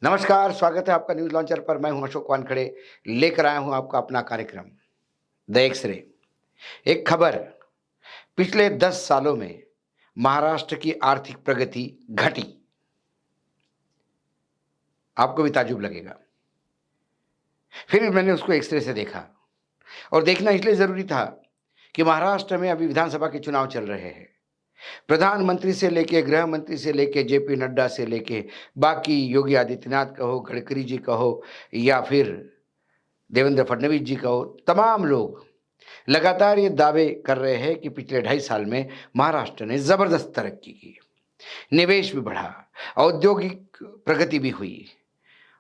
नमस्कार, स्वागत है आपका न्यूज़ लॉन्चर पर। मैं हूं अशोक वानखड़े, लेकर आया हूं आपका अपना कार्यक्रम द एक्स-रे। एक खबर, पिछले 10 सालों में महाराष्ट्र की आर्थिक प्रगति घटी। आपको भी ताज्जुब लगेगा। फिर मैंने उसको एक्स-रे से देखा और देखना इसलिए ज़रूरी था कि महाराष्ट्र में अभी विधानसभा के चुनाव चल रहे हैं। प्रधानमंत्री से लेके, गृह मंत्री से लेके, जेपी नड्डा से लेके, बाकी योगी आदित्यनाथ कहो, गडकरी जी कहो या फिर देवेंद्र फडणवीस जी कहो, तमाम लोग लगातार ये दावे कर रहे हैं कि पिछले 2.5 साल में महाराष्ट्र ने ज़बरदस्त तरक्की की, निवेश भी बढ़ा, औद्योगिक प्रगति भी हुई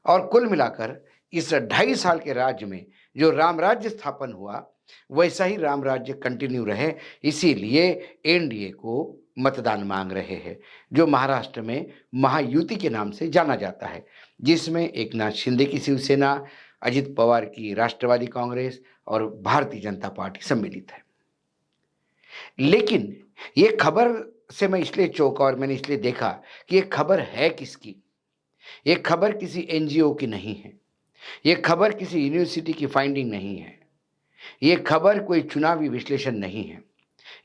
और कुल मिलाकर इस 2.5 साल के राज्य में जो राम राज्य स्थापन हुआ, वैसा ही राम राज्य कंटिन्यू रहे, इसीलिए एनडीए को मतदान मांग रहे हैं, जो महाराष्ट्र में महायुति के नाम से जाना जाता है, जिसमें एकनाथ शिंदे की शिवसेना, अजित पवार की राष्ट्रवादी कांग्रेस और भारतीय जनता पार्टी सम्मिलित है। लेकिन ये खबर से मैं इसलिए चौंका और मैंने इसलिए देखा कि ये खबर है किसकी? ये खबर किसी एनजीओ की नहीं है। ये खबर किसी यूनिवर्सिटी की फाइंडिंग नहीं है। ये खबर कोई चुनावी विश्लेषण नहीं है।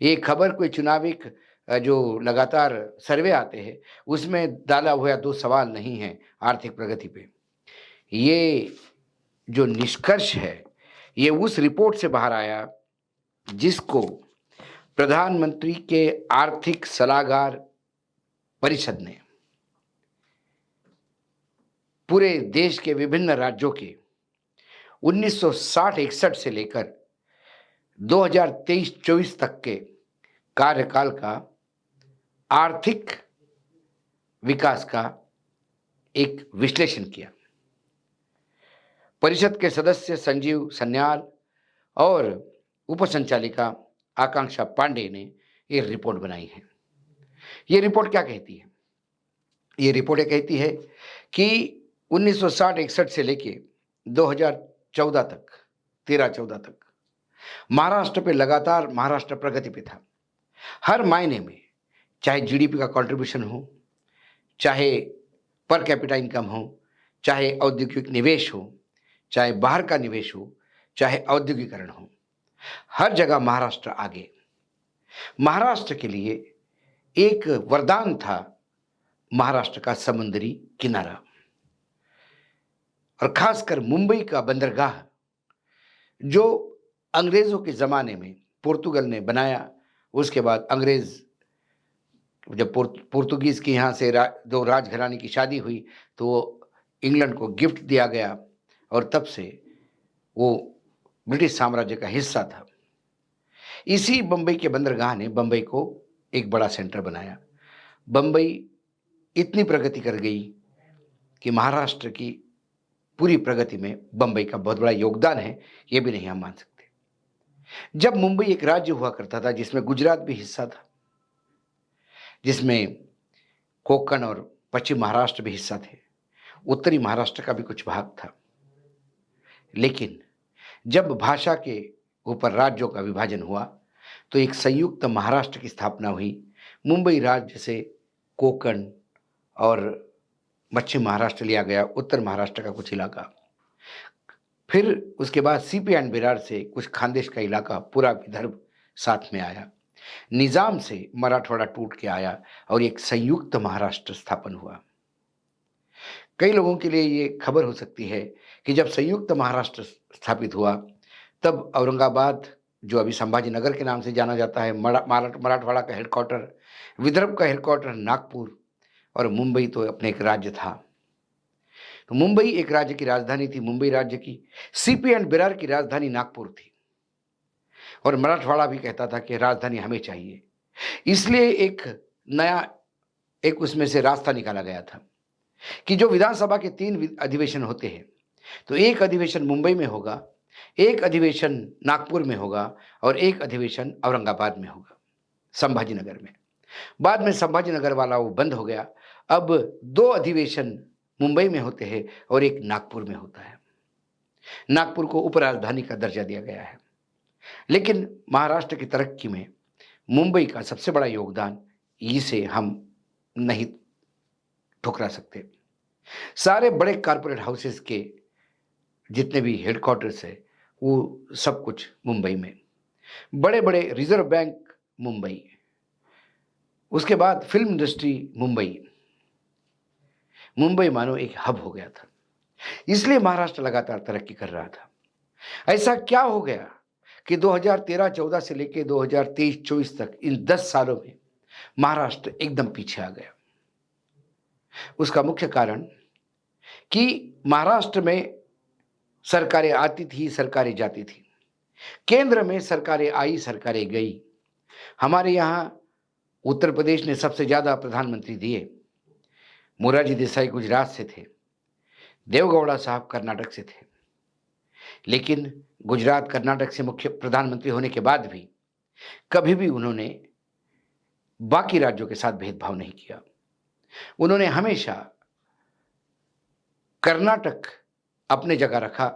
ये खबर कोई चुनावी जो लगातार सर्वे आते हैं, उसमें डाला हुआ 2 सवाल नहीं है आर्थिक प्रगति पे। ये जो निष्कर्ष है, ये उस रिपोर्ट से बाहर आया जिसको प्रधानमंत्री के आर्थिक सलाहकार परिषद ने पूरे देश के विभिन्न राज्यों के 1960-61 से लेकर 2023-24 तक के कार्यकाल का आर्थिक विकास का एक विश्लेषण किया। परिषद के सदस्य संजीव सन्याल और उपसंचालिका आकांक्षा पांडे ने ये रिपोर्ट बनाई है। ये रिपोर्ट क्या कहती है? ये रिपोर्ट ये कहती है कि 1960-61 से लेके 2014 तक, 13-14 तक महाराष्ट्र पे लगातार महाराष्ट्र प्रगति पे था। हर मायने में, चाहे जीडीपी का कंट्रीब्यूशन हो, चाहे पर कैपिटा इनकम हो, चाहे औद्योगिक निवेश हो, चाहे बाहर का निवेश हो, चाहे औद्योगिकरण हो, हर जगह महाराष्ट्र आगे। महाराष्ट्र के लिए एक वरदान था महाराष्ट्र का समुद्री किनारा और खासकर मुंबई का बंदरगाह, जो अंग्रेजों के ज़माने में पुर्तगाल ने बनाया। उसके बाद अंग्रेज़ जब पुर्तगीज़ के यहाँ से दो राजघराने की शादी हुई, तो वो इंग्लैंड को गिफ्ट दिया गया और तब से वो ब्रिटिश साम्राज्य का हिस्सा था। इसी बम्बई के बंदरगाह ने बम्बई को एक बड़ा सेंटर बनाया। बम्बई इतनी प्रगति कर गई कि महाराष्ट्र की पूरी प्रगति में बम्बई का बहुत बड़ा योगदान है, ये भी नहीं हम मान सकते। जब मुंबई एक राज्य हुआ करता था जिसमें गुजरात भी हिस्सा था, जिसमें कोंकण और पश्चिम महाराष्ट्र भी हिस्सा थे, उत्तरी महाराष्ट्र का भी कुछ भाग था। लेकिन जब भाषा के ऊपर राज्यों का विभाजन हुआ, तो एक संयुक्त महाराष्ट्र की स्थापना हुई। मुंबई राज्य से कोंकण और पश्चिम महाराष्ट्र लिया गया, उत्तर महाराष्ट्र का कुछ इलाका। फिर उसके बाद सीपी एंड विरार से कुछ खानदेश का इलाका, पूरा विदर्भ साथ में आया। निजाम से मराठवाड़ा टूट के आया और एक संयुक्त महाराष्ट्र स्थापन हुआ। कई लोगों के लिए ये खबर हो सकती है कि जब संयुक्त महाराष्ट्र स्थापित हुआ, तब औरंगाबाद, जो अभी संभाजीनगर के नाम से जाना जाता है, मराठवाड़ा का हेडक्वार्टर, विदर्भ का हेडक्वार्टर नागपुर और मुंबई तो अपने एक राज्य था। तो मुंबई एक राज्य की राजधानी थी, मुंबई राज्य की। सीपी एंड विरार की राजधानी नागपुर थी और मराठवाड़ा भी कहता था कि राजधानी हमें चाहिए। इसलिए एक नया एक उसमें से रास्ता निकाला गया था कि जो विधानसभा के 3 अधिवेशन होते हैं, तो एक अधिवेशन मुंबई में होगा, एक अधिवेशन नागपुर में होगा और एक अधिवेशन औरंगाबाद में होगा, संभाजीनगर में। बाद में संभाजीनगर वाला वो बंद हो गया। अब 2 अधिवेशन मुंबई में होते हैं और एक नागपुर में होता है। नागपुर को उपराजधानी का दर्जा दिया गया है। लेकिन महाराष्ट्र की तरक्की में मुंबई का सबसे बड़ा योगदान, इसे हम नहीं ठुकरा सकते। सारे बड़े कॉर्पोरेट हाउसेस के जितने भी हेडक्वार्टर्स है, वो सब कुछ मुंबई में। बड़े बड़े रिजर्व बैंक मुंबई, उसके बाद फिल्म इंडस्ट्री मुंबई। मुंबई मानो एक हब हो गया था, इसलिए महाराष्ट्र लगातार तरक्की कर रहा था। ऐसा क्या हो गया कि 2013-14 से लेकर 2023-24 तक इन 10 सालों में महाराष्ट्र एकदम पीछे आ गया? उसका मुख्य कारण कि महाराष्ट्र में सरकारें आती थी, सरकारें जाती थी। केंद्र में सरकारें आई, सरकारें गई। हमारे यहां उत्तर प्रदेश ने सबसे ज्यादा प्रधानमंत्री दिए। मोरारजी देसाई गुजरात से थे, देवगौड़ा साहब कर्नाटक से थे। लेकिन गुजरात कर्नाटक से मुख्य प्रधानमंत्री होने के बाद भी कभी भी उन्होंने बाकी राज्यों के साथ भेदभाव नहीं किया। उन्होंने हमेशा कर्नाटक अपने जगह रखा,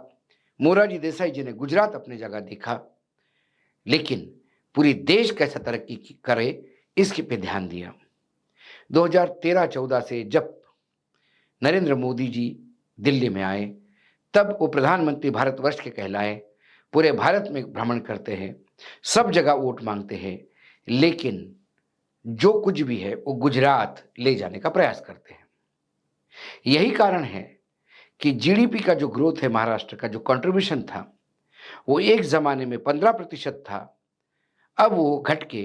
मोरारजी देसाई जी ने गुजरात अपने जगह देखा, लेकिन पूरी देश कैसा तरक्की करे इसके पे ध्यान दिया। 2013-14 से जब नरेंद्र मोदी जी दिल्ली में आए, तब वो प्रधानमंत्री भारतवर्ष के कहलाए, पूरे भारत में भ्रमण करते हैं, सब जगह वोट मांगते हैं, लेकिन जो कुछ भी है वो गुजरात ले जाने का प्रयास करते हैं। यही कारण है कि जीडीपी का जो ग्रोथ है, महाराष्ट्र का जो कंट्रीब्यूशन था, वो एक जमाने में 15% था, अब वो घट के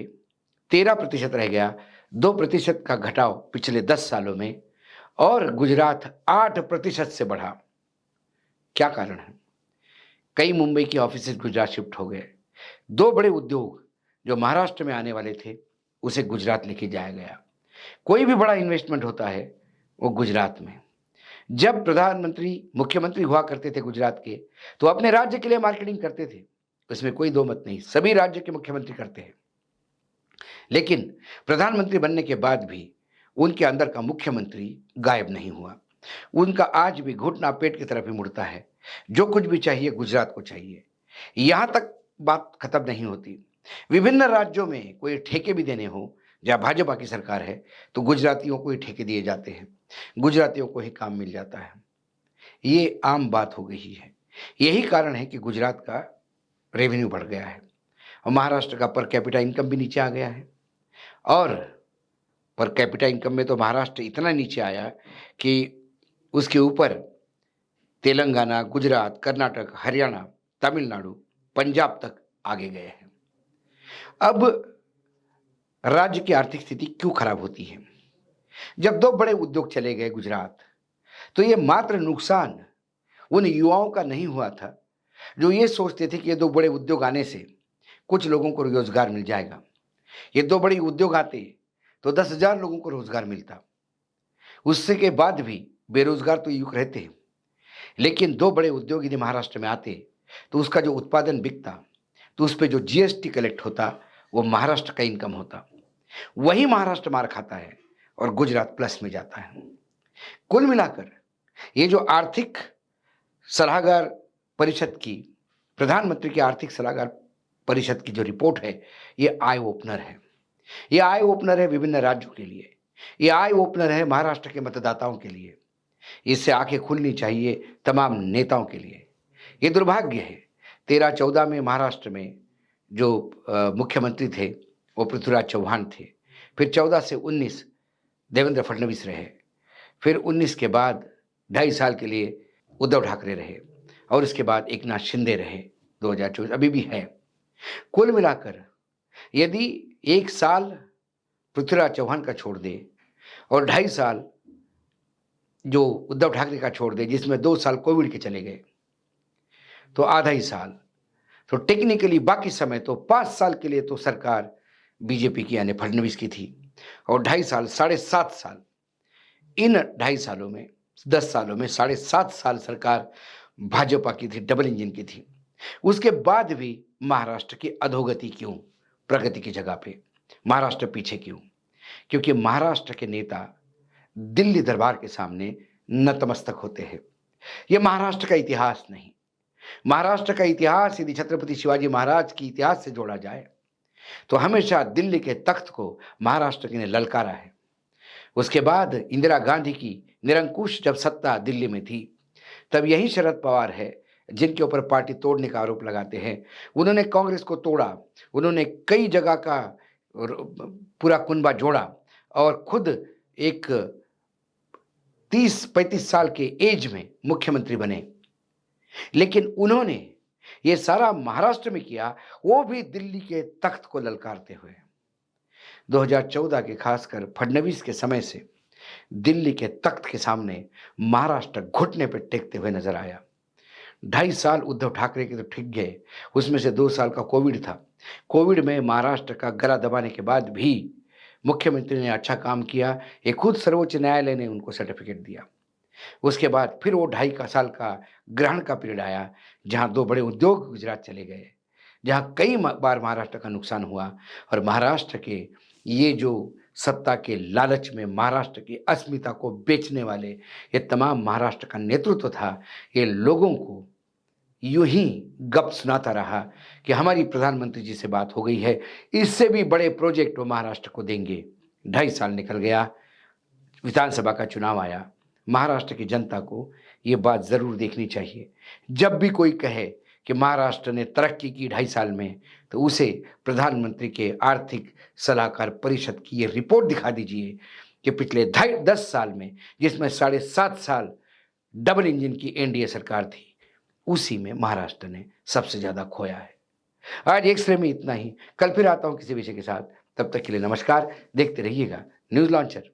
13% रह गया। 2% का घटाव पिछले 10 सालों में, और गुजरात 8% से बढ़ा। क्या कारण है? कई मुंबई के ऑफिस गुजरात शिफ्ट हो गए। 2 बड़े उद्योग जो महाराष्ट्र में आने वाले थे, उसे गुजरात लेके जाया गया। कोई भी बड़ा इन्वेस्टमेंट होता है वो गुजरात में। जब प्रधानमंत्री मुख्यमंत्री हुआ करते थे गुजरात के, तो अपने राज्य के लिए मार्केटिंग करते थे, उसमें कोई दो मत नहीं, सभी राज्य के मुख्यमंत्री करते हैं। लेकिन प्रधानमंत्री बनने के बाद भी उनके अंदर का मुख्यमंत्री गायब नहीं हुआ। उनका आज भी घुटना पेट की तरफ ही मुड़ता है। जो कुछ भी चाहिए गुजरात को चाहिए। यहां तक बात खत्म नहीं होती। विभिन्न राज्यों में कोई ठेके भी देने हो, जहां भाजपा की सरकार है, तो गुजरातियों को ही ठेके दिए जाते हैं, गुजरातियों को ही काम मिल जाता है। ये आम बात हो गई है। यही कारण है कि गुजरात का रेवेन्यू बढ़ गया है और महाराष्ट्र का पर कैपिटा इनकम भी नीचे आ गया है। और पर कैपिटा इनकम में तो महाराष्ट्र इतना नीचे आया कि उसके ऊपर तेलंगाना, गुजरात, कर्नाटक, हरियाणा, तमिलनाडु, पंजाब तक आगे गए हैं। अब राज्य की आर्थिक स्थिति क्यों खराब होती है? जब 2 बड़े उद्योग चले गए गुजरात, तो ये मात्र नुकसान उन युवाओं का नहीं हुआ था जो ये सोचते थे कि ये 2 बड़े उद्योग आने से कुछ लोगों को रोजगार मिल जाएगा। ये 2 बड़े उद्योग आते तो 10,000 लोगों को रोजगार मिलता। उससे के बाद भी बेरोजगार तो युवक रहते हैं, लेकिन 2 बड़े उद्योग यदि महाराष्ट्र में आते तो उसका जो उत्पादन बिकता, तो उस पे जो जीएसटी कलेक्ट होता, वो महाराष्ट्र का इनकम होता। वही महाराष्ट्र मार खाता है और गुजरात प्लस में जाता है। कुल मिलाकर ये जो आर्थिक सलाहकार परिषद की, प्रधानमंत्री की आर्थिक सलाहकार परिषद की जो रिपोर्ट है, ये आई ओपनर है। ये आई ओपनर है विभिन्न राज्यों के लिए, ये आई ओपनर है महाराष्ट्र के मतदाताओं के लिए। इससे आंखें खुलनी चाहिए तमाम नेताओं के लिए। ये दुर्भाग्य है, 13-14 में महाराष्ट्र में जो मुख्यमंत्री थे वो पृथ्वीराज चौहान थे, फिर 14 से 19 देवेंद्र फडणवीस रहे, फिर 19 के बाद 2.5 साल के लिए उद्धव ठाकरे रहे, और इसके बाद एकनाथ शिंदे रहे, 2024 अभी भी है। कुल मिलाकर यदि 1 साल पृथ्वीराज चौहान का छोड़ दे और 2.5 साल जो उद्धव ठाकरे का छोड़ दे, जिसमें 2 साल कोविड के चले गए, तो आधा ही साल, तो टेक्निकली बाकी समय तो 5 साल के लिए तो सरकार बीजेपी की यानी फडणवीस की थी, और 2.5 साल 7.5 साल, इन 2.5 सालों में 10 सालों में 7.5 साल सरकार भाजपा की थी, डबल इंजन की थी। उसके बाद भी महाराष्ट्र की अधोगति क्यों? प्रगति की जगह पे महाराष्ट्र पीछे क्यों? क्योंकि महाराष्ट्र के नेता दिल्ली दरबार के सामने नतमस्तक होते हैं। यह महाराष्ट्र का इतिहास नहीं। महाराष्ट्र का इतिहास यदि छत्रपति शिवाजी महाराज की इतिहास से जोड़ा जाए, तो हमेशा दिल्ली के तख्त को महाराष्ट्र ने ललकारा है। उसके बाद इंदिरा गांधी की निरंकुश जब सत्ता दिल्ली में थी, तब यही शरद पवार है जिनके ऊपर पार्टी तोड़ने का आरोप लगाते हैं। उन्होंने कांग्रेस को तोड़ा, उन्होंने कई जगह का पूरा कुनबा जोड़ा और खुद एक 30-35 साल के एज में मुख्यमंत्री बने। लेकिन उन्होंने ये सारा महाराष्ट्र में किया, वो भी दिल्ली के तख्त को ललकारते हुए। 2014 के खासकर फडणवीस के समय से दिल्ली के तख्त के सामने महाराष्ट्र घुटने पर टेकते हुए नजर आया। 2.5 साल उद्धव ठाकरे के तो ठीक गए, उसमें से 2 साल का कोविड था। कोविड में महाराष्ट्र का गला दबाने के बाद भी मुख्यमंत्री ने अच्छा काम किया, ये खुद सर्वोच्च न्यायालय ने उनको सर्टिफिकेट दिया। उसके बाद फिर वो 2.5 साल का ग्रहण का पीरियड आया, जहां 2 बड़े उद्योग गुजरात चले गए, जहां कई बार महाराष्ट्र का नुकसान हुआ और महाराष्ट्र के ये जो सत्ता के लालच में महाराष्ट्र की अस्मिता को बेचने वाले ये तमाम महाराष्ट्र का नेतृत्व था, ये लोगों को यूं ही गप सुनाता रहा कि हमारी प्रधानमंत्री जी से बात हो गई है, इससे भी बड़े प्रोजेक्ट वो महाराष्ट्र को देंगे। 2.5 साल निकल गया, विधानसभा का चुनाव आया। महाराष्ट्र की जनता को ये बात ज़रूर देखनी चाहिए, जब भी कोई कहे कि महाराष्ट्र ने तरक्की की 2.5 साल में, तो उसे प्रधानमंत्री के आर्थिक सलाहकार परिषद की ये रिपोर्ट दिखा दीजिए कि पिछले 10 साल में, जिसमें 7.5 साल डबल इंजन की एनडीए सरकार थी, उसी में महाराष्ट्र ने सबसे ज़्यादा खोया है। आज एक्स-रे में इतना ही। कल फिर आता हूँ किसी विषय के साथ। तब तक के लिए नमस्कार। देखते रहिएगा न्यूज़ लॉन्चर।